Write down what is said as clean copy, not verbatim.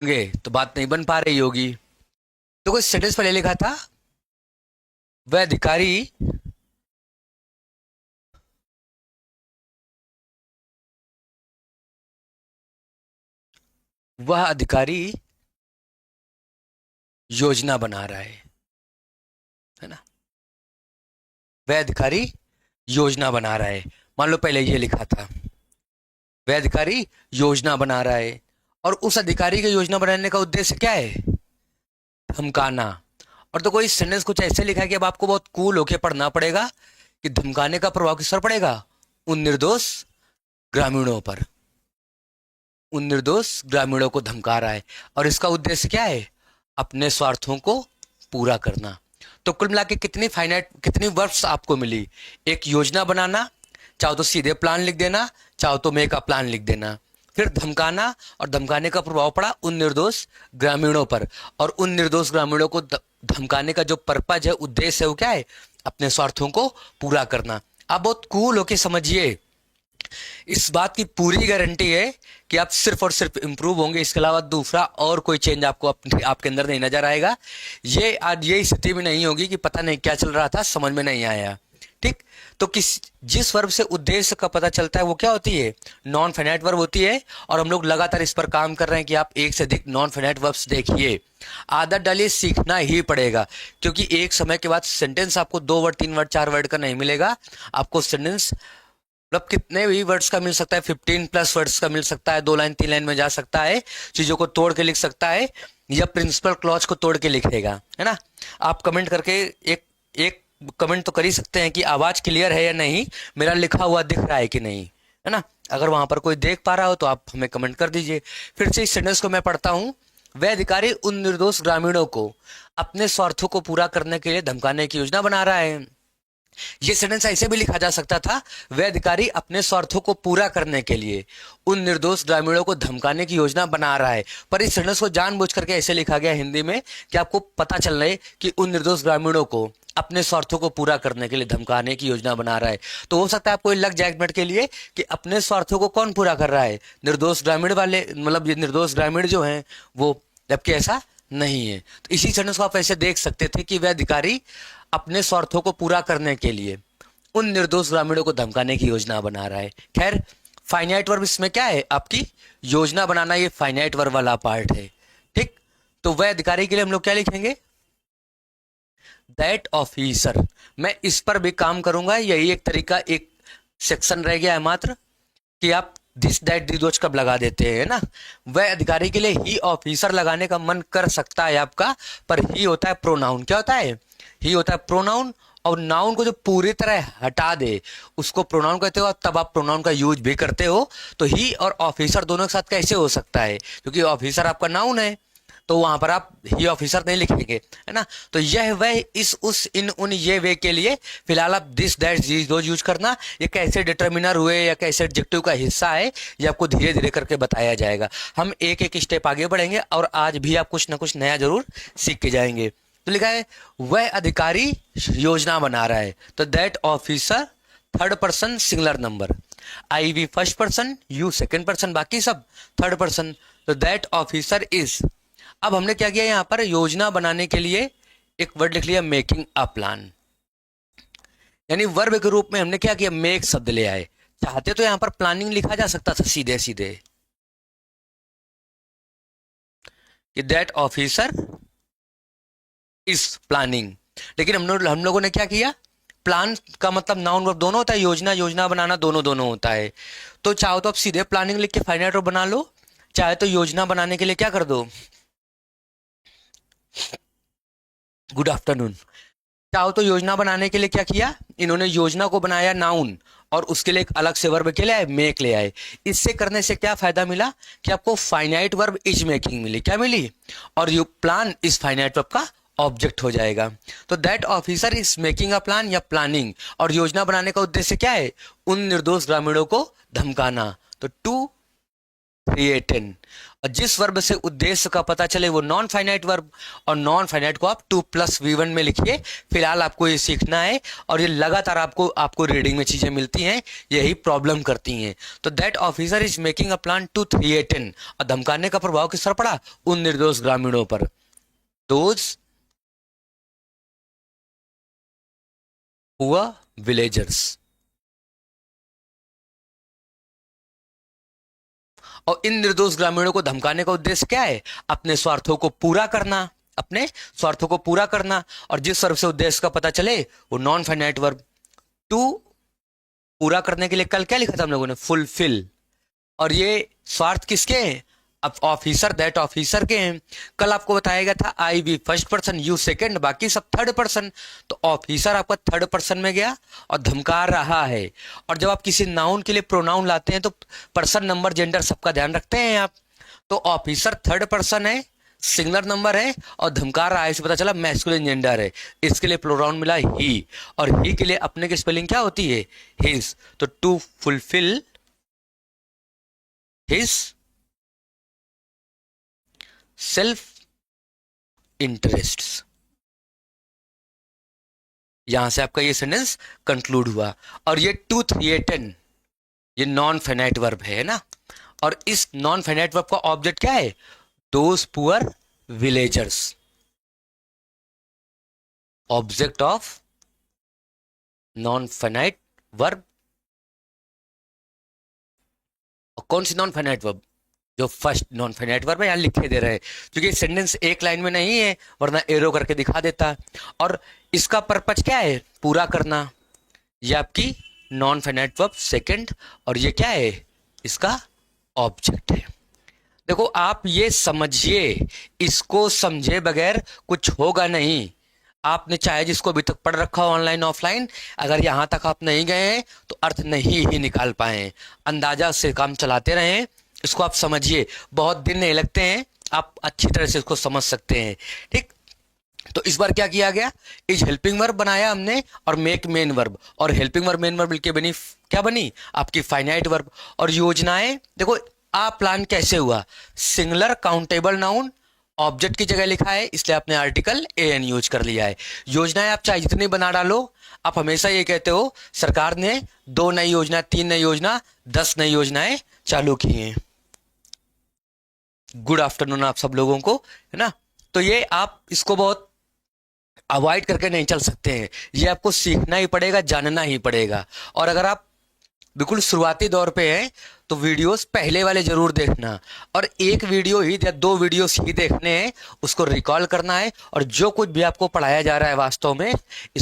होंगे तो बात नहीं बन पा रही होगी। तो कोई सेंटेंस पहले लिखा था, वह अधिकारी वह अधिकारी योजना बना रहा है ना। वह अधिकारी योजना बना रहा है। मान लो पहले ये लिखा था, वह अधिकारी योजना बना रहा है, और उस अधिकारी की योजना बनाने का उद्देश्य क्या है? धमकाना। और तो कोई सेंटेंस कुछ ऐसे लिखा है कि अब आपको बहुत कूल होके पढ़ना पड़ेगा कि धमकाने का प्रभाव किस पर पड़ेगा? उन निर्दोष ग्रामीणों पर। उन निर्दोष ग्रामीणों को धमका रहा है, और इसका उद्देश्य क्या है? अपने स्वार्थों को पूरा करना। तो कुल मिला के कितनी वर्ब्स आपको मिली? एक योजना बनाना, चाहो तो सीधे प्लान लिख देना, चाहो तो मेक अ प्लान लिख देना। फिर धमकाना, और धमकाने का प्रभाव पड़ा उन निर्दोष ग्रामीणों पर। और उन निर्दोष ग्रामीणों को धमकाने का जो पर्पज है, उद्देश्य है, वो क्या है? अपने स्वार्थों को पूरा करना। आप बहुत कूल होके समझिए, इस बात की पूरी गारंटी है कि आप सिर्फ और सिर्फ इंप्रूव होंगे, इसके अलावा दूसरा और कोई चेंज आपको आपके अंदर नहीं नजर आएगा। ये आज ये स्थिति में नहीं होगी कि पता नहीं क्या चल रहा था, समझ में नहीं आया। ठीक। तो जिस वर्ब से उद्देश्य का पता चलता है वो क्या होती है? नॉन फाइनाइट वर्ब होती है। और हम लोग लगातार इस पर काम कर रहे हैं कि आप एक से अधिक नॉन फाइनाइट वर्ब्स देखिए, आदत डालिए, सीखना ही पड़ेगा। क्योंकि एक समय के बाद सेंटेंस आपको 2 वर्ड 3 वर्ड 4 वर्ड का नहीं मिलेगा। आपको सेंटेंस मतलब कितने भी वर्ड्स का मिल सकता है, 15+ वर्ड्स का मिल सकता है, 2 लाइन 3 लाइन में जा सकता है, चीजों को तोड़ के लिख सकता है, या प्रिंसिपल क्लॉज को तोड़ के लिखेगा, है ना। आप कमेंट करके एक एक कमेंट तो कर ही सकते हैं कि आवाज क्लियर है या नहीं, मेरा लिखा हुआ दिख रहा है कि नहीं, है ना। अगर वहां पर कोई देख पा रहा हो तो आप हमें कमेंट कर दीजिए। फिर से इस सेंटेंस को मैं पढ़ता हूं। वह अधिकारी उन निर्दोष ग्रामीणों को अपने स्वार्थों को पूरा करने के लिए धमकाने की योजना बना रहा है। ये सेंटेंस ऐसे भी लिखा जा सकता था, वह अधिकारी अपने स्वार्थों को पूरा करने के लिए उन निर्दोष ग्रामीणों को धमकाने की योजना बना रहा है। पर इस सेंटेंस को जानबूझ करके ऐसे लिखा गया हिंदी में कि आपको पता चल रहा है कि उन निर्दोष ग्रामीणों को अपने स्वार्थों को पूरा करने के लिए धमकाने की योजना बना रहा है। तो हो सकता है आपको लग जाए एक मिनट के लिए कि अपने स्वार्थों को कौन पूरा कर रहा है? निर्दोष ग्रामीण वाले, मतलब ये निर्दोष ग्रामीण जो हैं वो, जबकि ऐसा नहीं है। तो इसी सेंटेंस को आप ऐसे देख सकते थे कि वह अधिकारी अपने स्वार्थों को पूरा करने के लिए उन निर्दोष ग्रामीणों को धमकाने की योजना बना रहा है। खैर, फाइनाइट वर्ब इसमें क्या है? आपकी योजना बनाना, ये फाइनाइट वर्ब वाला पार्ट है। ठीक। तो वह अधिकारी के लिए हम लोग क्या लिखेंगे? That officer. मैं इस पर भी काम करूंगा, यही एक तरीका, एक सेक्शन रह गया है मात्र, कि आप दिस दैट दी दोच कब लगा देते हैं ना। वह अधिकारी के लिए ही ऑफिसर लगाने का मन कर सकता है आपका, पर ही होता है प्रोनाउन। क्या होता है? ही होता है प्रोनाउन। और नाउन को जो पूरी तरह हटा दे उसको प्रोनाउन कहते हो, तब आप प्रोनाउन का यूज भी करते हो। तो ही और ऑफिसर दोनों के साथ कैसे हो सकता है? क्योंकि ऑफिसर आपका नाउन है, तो वहां पर आप ही ऑफिसर नहीं लिखेंगे, है ना। तो यह वह इस उस इन उन ये वे के लिए फिलहाल आप this that these those use करना। ये कैसे डिटर्मिनर हुए या कैसे एडजेक्टिव का हिस्सा है, ये आपको धीरे धीरे करके बताया जाएगा। हम एक एक स्टेप आगे बढ़ेंगे, और आज भी आप कुछ ना कुछ नया जरूर सीख के जाएंगे। तो लिखा है वह अधिकारी योजना बना रहा है, तो that officer third person singular number, I we first person, you second person, बाकी सब थर्ड पर्सन। तो दैट ऑफिसर इज। अब हमने क्या किया यहां पर? योजना बनाने के लिए एक वर्ड लिख लिया, मेकिंग अ प्लान। यानी वर्ब के रूप में हमने क्या किया? मेक शब्द ले आए। चाहते तो यहां पर प्लानिंग लिखा जा सकता था सीधे सीधे, कि दैट ऑफिसर इज प्लानिंग। लेकिन हम लोगों ने क्या किया? प्लान का मतलब नाउन वर्ब दोनों होता है, योजना योजना बनाना दोनों दोनों होता है। तो चाहो तो आप सीधे प्लानिंग लिख के फाइनाइट वर्ब बना लो, चाहे तो योजना बनाने के लिए क्या कर दो, गुड आफ्टरनून। चाहो तो योजना बनाने के लिए क्या किया इन्होंने? योजना को बनाया नाउन, और उसके लिए एक अलग से वर्ब के ले आए, मेक ले आए। इससे करने से क्या फायदा मिला? कि आपको फाइनाइट वर्ब इज मेकिंग मिली। क्या मिली? और यू प्लान इस फाइनाइट वर्ब का ऑब्जेक्ट हो जाएगा। तो that officer is making a plan या प्लानिंग। और योजना बनाने का उद्देश्य क्या है? उन निर्दोष ग्रामीणों को धमकाना। तो टू क्रिएट एन। और जिस वर्ब से उद्देश्य का पता चले वो नॉन फाइनाइट वर्ब, और नॉन फाइनाइट को आप 2+V1 में लिखिए। फिलहाल आपको ये सीखना है और ये लगातार आपको आपको रीडिंग में चीजें मिलती हैं, यही प्रॉब्लम करती हैं। तो that officer is making a plan to 318, और धमकाने का प्रभाव किस पर पड़ा? उन निर्दोष ग्रामीणों पर। Those poor villagers. और इन निर्दोष ग्रामीणों को धमकाने का उद्देश्य क्या है? अपने स्वार्थों को पूरा करना, अपने स्वार्थों को पूरा करना। और जिस वर्ब से उद्देश्य का पता चले वो नॉन फाइनाइट वर्ब। टू पूरा करने के लिए कल क्या लिखा था हम लोगों ने? फुलफिल। और ये स्वार्थ किसके हैं? अब ऑफिसर, दैट ऑफिसर के हैं। कल आपको बताया गया था I we first person, you second, बाकी सब थर्ड पर्सन। तो ऑफिसर आपका थर्ड पर्सन में गया और धमका रहा है। और जब आप किसी नाउन के लिए प्रोनाउन लाते हैं तो पर्सन, नंबर, जेंडर सबका ध्यान रखते हैं आप। तो ऑफिसर थर्ड पर्सन है, सिंगुलर नंबर है, और धमका रहा है, इसे पता चला मैस्कुलिन जेंडर है। इसके लिए प्रोनाउन मिला ही, और ही के लिए अपने की स्पेलिंग क्या होती है? हिज। तो to fulfil his self interest. यहां से आपका ये सेंटेंस कंक्लूड हुआ। और ये 2, 3, 10 ये नॉन फाइनाइट वर्ब है ना। और इस नॉन फाइनाइट वर्ब का ऑब्जेक्ट क्या है? Those poor villagers. Object of non finite verb. और कौन सी नॉन फाइनाइट वर्ब? जो फर्स्ट नॉन फाइनाइट वर्ब है, यहां लिखे दे रहे हैं, क्योंकि सेंटेंस एक लाइन में नहीं है, वरना एरो करके दिखा देता। और इसका पर्पज क्या है? पूरा करना। ये आपकी नॉन फाइनाइट वर्ब सेकंड, और ये क्या है? इसका ऑब्जेक्ट है। देखो आप ये समझिए, इसको समझे बगैर कुछ होगा नहीं। आपने चाहे जिसको अभी तक पढ़ रखा हो ऑनलाइन ऑफलाइन, अगर यहां तक आप नहीं गए हैं तो अर्थ नहीं ही निकाल पाए। अंदाजा से काम चलाते रहें, इसको आप समझिए, बहुत दिन नहीं लगते हैं, आप अच्छी तरह से इसको समझ सकते हैं। ठीक, तो इस बार क्या किया गया? इज हेल्पिंग वर्ब बनाया हमने, और मेक मेन वर्ब, और हेल्पिंग वर्ब मेन वर्ब मिलके बनी क्या बनी? आपकी फाइनाइट वर्ब। और योजनाएं, देखो आ प्लान कैसे हुआ? सिंगुलर काउंटेबल नाउन, ऑब्जेक्ट की जगह लिखा है, इसलिए आपने आर्टिकल एन यूज कर लिया है। योजनाएं आप चाहे जितनी बना डालो, आप हमेशा ये कहते हो सरकार ने 2 नई योजना, 3 नई योजना, 10 नई योजनाएं चालू की हैं। गुड आफ्टरनून आप सब लोगों को, है ना। तो ये आप इसको बहुत अवॉइड करके नहीं चल सकते हैं, ये आपको सीखना ही पड़ेगा, जानना ही पड़ेगा। और अगर आप बिल्कुल शुरुआती दौर पे हैं तो वीडियोस पहले वाले जरूर देखना, और एक वीडियो ही या 2 वीडियोस ही देखने हैं, उसको रिकॉल करना है। और जो कुछ भी आपको पढ़ाया जा रहा है वास्तव में